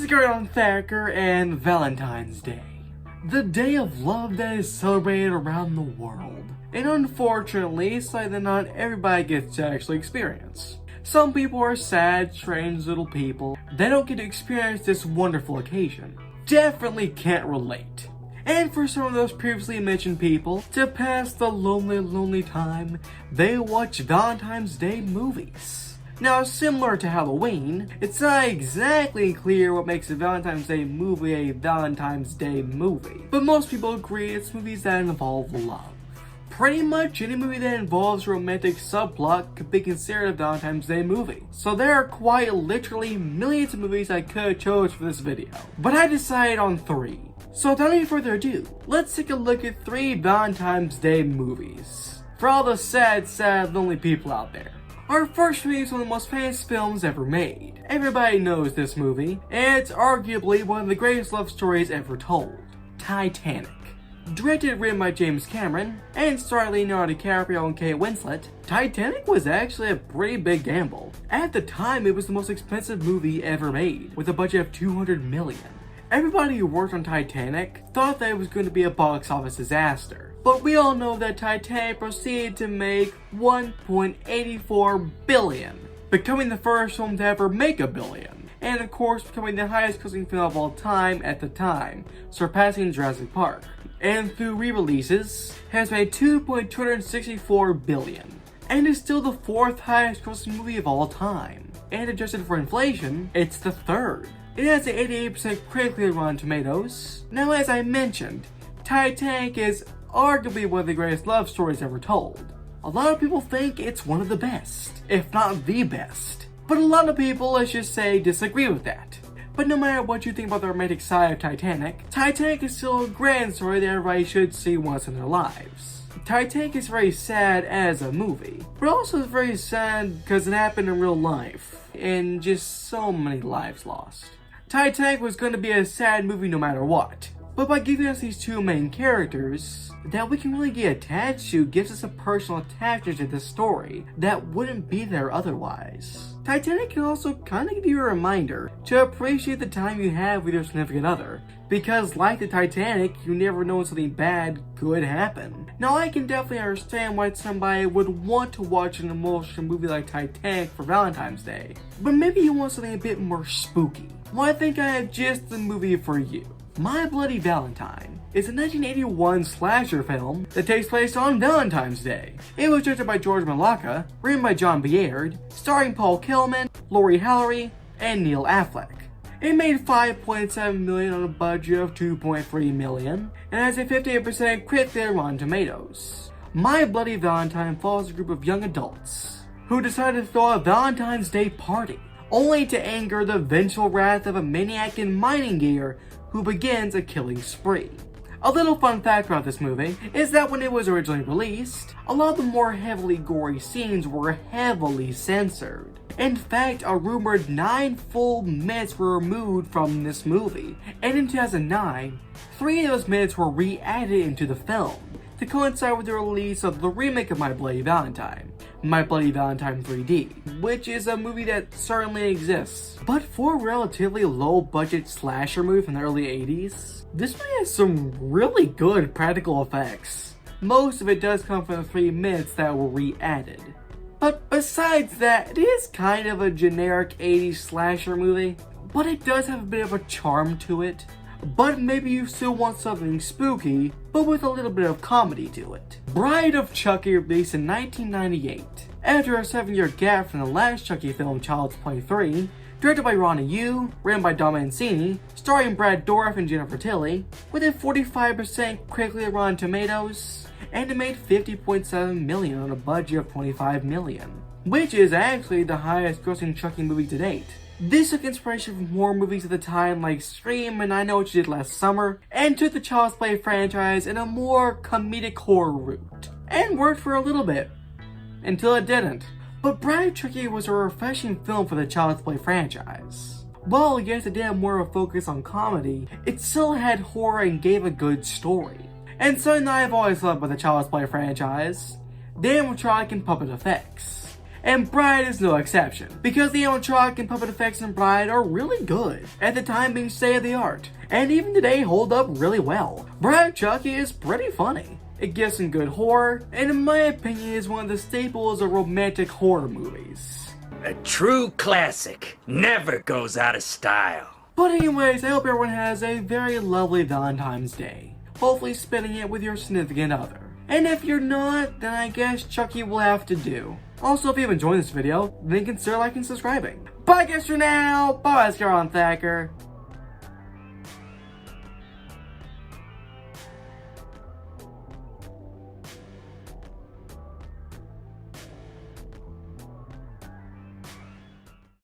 going on Thacker and Valentine's Day, the day of love that is celebrated around the world. And unfortunately, something that not everybody gets to actually experience. Some people are sad, strange little people. They don't get to experience this wonderful occasion. Definitely can't relate. And for some of those previously mentioned people, to pass the lonely time, they watch Valentine's Day movies. Now, similar to Halloween, it's not exactly clear what makes a Valentine's Day movie a Valentine's Day movie, but most people agree it's movies that involve love. Pretty much any movie that involves a romantic subplot could be considered a Valentine's Day movie. So there are quite literally millions of movies I could have chose for this video, but I decided on 3. So without any further ado, let's take a look at 3 Valentine's Day movies for all the sad, lonely people out there. Our first movie is one of the most famous films ever made. Everybody knows this movie, and it's arguably one of the greatest love stories ever told. Titanic. Directed and written by James Cameron, and starring Leonardo DiCaprio and Kate Winslet, Titanic was actually a pretty big gamble. At the time, it was the most expensive movie ever made, with a budget of $200 million. Everybody who worked on Titanic thought that it was going to be a box office disaster. But we all know that Titanic proceeded to make $1.84 billion, becoming the first film to ever make $1 billion, and of course becoming the highest grossing film of all time at the time, surpassing Jurassic Park. And through re-releases, has made $2.264 billion, and is still the 4th highest grossing movie of all time. And adjusted for inflation, it's the 3rd. It has an 88% critically on Rotten Tomatoes. Now, as I mentioned, Titanic is arguably one of the greatest love stories ever told. A lot of people think it's one of the best, if not the best. But a lot of people, let's just say, disagree with that. But no matter what you think about the romantic side of Titanic, Titanic is still a grand story that everybody should see once in their lives. Titanic is very sad as a movie, but also it's very sad because it happened in real life, and just so many lives lost. Titanic was going to be a sad movie no matter what, but by giving us these 2 main characters that we can really get attached to gives us a personal attachment to this story that wouldn't be there otherwise. Titanic can also kind of give you a reminder to appreciate the time you have with your significant other, because like the Titanic, you never know when something bad could happen. Now, I can definitely understand why somebody would want to watch an emotional movie like Titanic for Valentine's Day, but maybe you want something a bit more spooky. Well, I think I have just the movie for you. My Bloody Valentine is a 1981 slasher film that takes place on Valentine's Day. It was directed by George Malacca, written by John Beard, starring Paul Kilman, Lori Hallery, and Neil Affleck. It made $5.7 million on a budget of $2.3 million, and has a 58% critically on Rotten Tomatoes. My Bloody Valentine follows a group of young adults who decide to throw a Valentine's Day party, only to anger the vengeful wrath of a maniac in mining gear who begins a killing spree. A little fun fact about this movie is that when it was originally released, a lot of the more heavily gory scenes were heavily censored. In fact, a rumored 9 full minutes were removed from this movie, and in 2009, 3 of those minutes were re-added into the film to coincide with the release of the remake of My Bloody Valentine, My Bloody Valentine 3D, which is a movie that certainly exists. But for a relatively low-budget slasher movie from the early 80s, this movie has some really good practical effects. Most of it does come from the 3 minutes that were re-added. But besides that, it is kind of a generic 80s slasher movie, but it does have a bit of a charm to it. But maybe you still want something spooky, but with a little bit of comedy to it. Bride of Chucky released in 1998. After a 7-year gap from the last Chucky film, Child's Play 3, directed by Ronnie Yu, written by Dom Mancini, starring Brad Dourif and Jennifer Tilly, with a 45% critically on Rotten Tomatoes, and it made $50.7 million on a budget of $25 million, which is actually the highest grossing Chucky movie to date. This took inspiration from horror movies at the time like Scream and I Know What You Did Last Summer, and took the Child's Play franchise in a more comedic horror route, and worked for a little bit, until it didn't. But Bride of Chucky was a refreshing film for the Child's Play franchise. While yes, it did have more of a focus on comedy, it still had horror and gave a good story. And something that I've always loved about the Child's Play franchise, the animatronic and puppet effects. and Bride is no exception, because the animatronic and puppet effects in Bride are really good, at the time being state-of-the-art, and even today hold up really well. Bride Chucky is pretty funny. It gives some good horror, and in my opinion is one of the staples of romantic horror movies. A true classic, never goes out of style. But anyways, I hope everyone has a very lovely Valentine's Day, hopefully spending it with your significant other. And if you're not, then I guess Chucky will have to do. Also, if you've enjoyed this video, then consider liking and subscribing. Bye guys for now, bye Scar on Thacker.